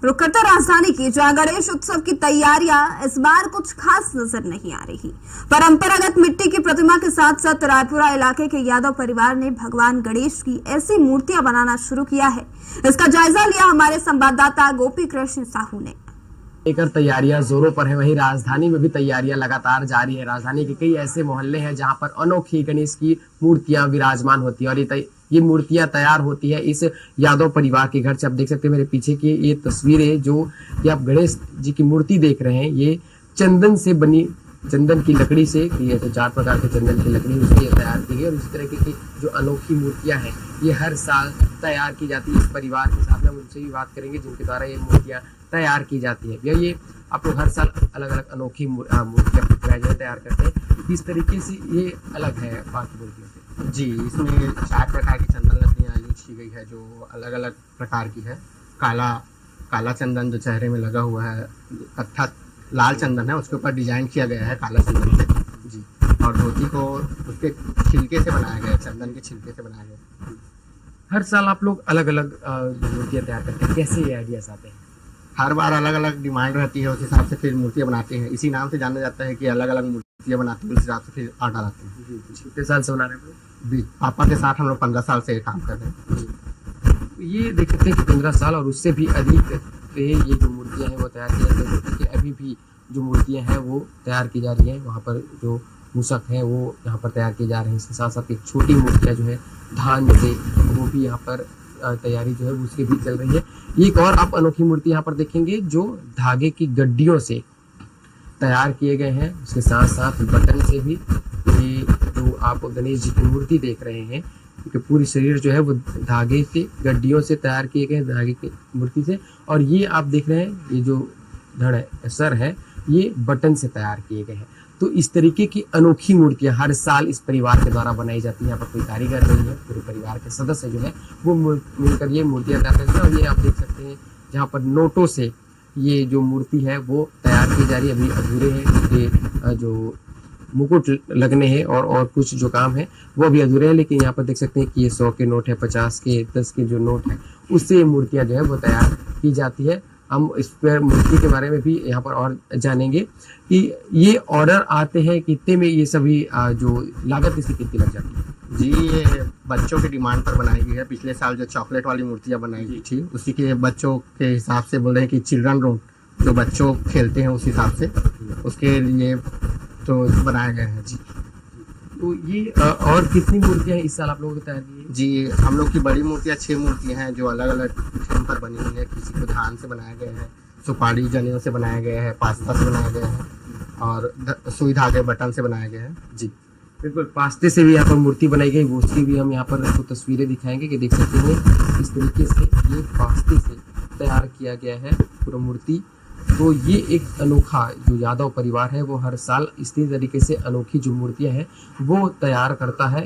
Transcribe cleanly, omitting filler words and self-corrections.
रुक करते राजधानी की, जहां गणेश उत्सव की तैयारियां इस बार कुछ खास नजर नहीं आ रही। परंपरागत मिट्टी की प्रतिमा के साथ साथ रायपुरा इलाके के यादव परिवार ने भगवान गणेश की ऐसी मूर्तियां बनाना शुरू किया है। इसका जायजा लिया हमारे संवाददाता गोपी कृष्ण साहू ने। लेकर तैयारियां जोरों पर है, वहीं राजधानी में भी तैयारियां लगातार जारी है। राजधानी के कई ऐसे मोहल्ले हैं जहां पर अनोखी गणेश की मूर्तियां विराजमान होती है और ये मूर्तियां तैयार होती है इस यादव परिवार के घर से। आप देख सकते हैं मेरे पीछे की ये तस्वीरें, जो ये आप गणेश जी की मूर्ति देख रहे हैं, ये चंदन से बनी, चंदन की लकड़ी से ये तो 4 प्रकार के चंदन की लकड़ी उसकी तैयार की गई। और इस तरह की जो अनोखी मूर्तियां हैं ये हर साल तैयार की जाती है। इस परिवार के साथ हम उनसे भी बात करेंगे जिनके द्वारा ये मूर्तियां तैयार की जाती है। भैया, ये आप लोग हर साल अलग अलग अनोखी मूर्तियां प्रतिमाएं तैयार करते हैं, किस तरीके से ये अलग है बाकी मूर्तियों से? जी, इसमें 4 प्रकार की चंदन लकड़ियाँ यूज की गई है जो अलग अलग प्रकार की है। काला चंदन जो चेहरे में लगा हुआ है, कत्था लाल चंदन है, उसके ऊपर डिजाइन किया गया है काला चंदन से जी। और धोती को उसके छिलके से बनाया गया है, चंदन के छिलके से बनाया गया है। हर साल आप लोग अलग अलग मूर्तियां तैयार करते हैं, कैसे ये आइडियाज आते हैं? हर बार अलग अलग डिमांड रहती है, उस हिसाब से फिर मूर्तियाँ बनाते हैं। इसी नाम से जाना जाता है कि अलग अलग मूर्तियाँ बनाते हैं, उस हिसाब से फिर आर्डर आते हैं। कितने साल से बना रहे हैं? पापा के साथ हम लोग 15 साल से काम कर रहे हैं। ये देख सकते हैं कि 15 साल और उससे भी अधिक पे ये जो मूर्तियां हैं वो तैयार की जाती है। कि अभी भी जो मूर्तियां हैं वो तैयार की जा रही हैं। वहाँ पर जो मूसक है वो यहाँ पर तैयार किए जा रहे हैं। इसके साथ साथ एक छोटी मूर्तियाँ जो है धान से, वो भी यहाँ पर तैयारी जो है उसकी भी चल रही है। एक और आप अनोखी मूर्ति यहाँ पर देखेंगे जो धागे की गड्डियों से तैयार किए गए हैं। उसके साथ साथ बटन से भी, ये जो आप गणेश जी की मूर्ति देख रहे हैं क्योंकि पूरी शरीर जो है वो धागे से, गड्डियों से तैयार किए गए हैं, धागे की मूर्ति से। और ये आप देख रहे हैं, ये जो धड़ है, सर है, ये बटन से तैयार किए गए हैं। तो इस तरीके की अनोखी मूर्तियां हर साल इस परिवार के द्वारा बनाई जाती हैं। यहाँ पर कोई कारीगर नहीं है, पूरे परिवार के सदस्य जो है वो मिलकर ये मूर्तियां तैयार करते हैं। और ये आप देख सकते हैं जहाँ पर नोटों से ये जो मूर्ति है वो तैयार की जा रही है। अभी अधूरे हैं, ये जो मुकुट लगने हैं और कुछ जो काम है वो अभी अधूरे हैं। लेकिन यहाँ पर देख सकते हैं कि ये 100 के नोट है, 50 के, 10 के जो नोट है उससे ये मूर्तियाँ जो है वो तैयार की जाती है। हम इस पर मूर्ति के बारे में भी यहाँ पर और जानेंगे कि ये ऑर्डर आते हैं कितने में, ये सभी जो लागत इसकी कितनी लग जाती है? जी, ये बच्चों की डिमांड पर बनाई गई है। पिछले साल जो चॉकलेट वाली मूर्तियाँ बनाई गई थी उसी के बच्चों के हिसाब से बोल रहे हैं कि चिल्ड्रन रूम जो बच्चों खेलते हैं उस हिसाब से उसके लिए तो बनाया गया है जी। तो ये और कितनी मूर्तियाँ इस साल आप लोगों की तैयार की है? जी, हम लोग की बड़ी मूर्तियाँ 6 मूर्तियाँ हैं जो अलग अलग थीम पर बनी हुई है। किसी को धान से बनाया गया है, सुपारी जनेऊ से बनाया गया है, पास्ता से बनाया गया है और सुई धागे बटन से बनाया गया है जी। बिल्कुल, पास्ते से भी यहाँ पर मूर्ति बनाई गई, वो उसकी भी हम यहाँ पर आपको तस्वीरें दिखाएंगे कि देख सकते हैं इस तरीके से ये पास्ते से तैयार किया गया है पूरा मूर्ति। तो ये एक अनोखा जो यादव परिवार है वो हर साल इसी तरीके से अनोखी जो मूर्तियाँ हैं वो तैयार करता है।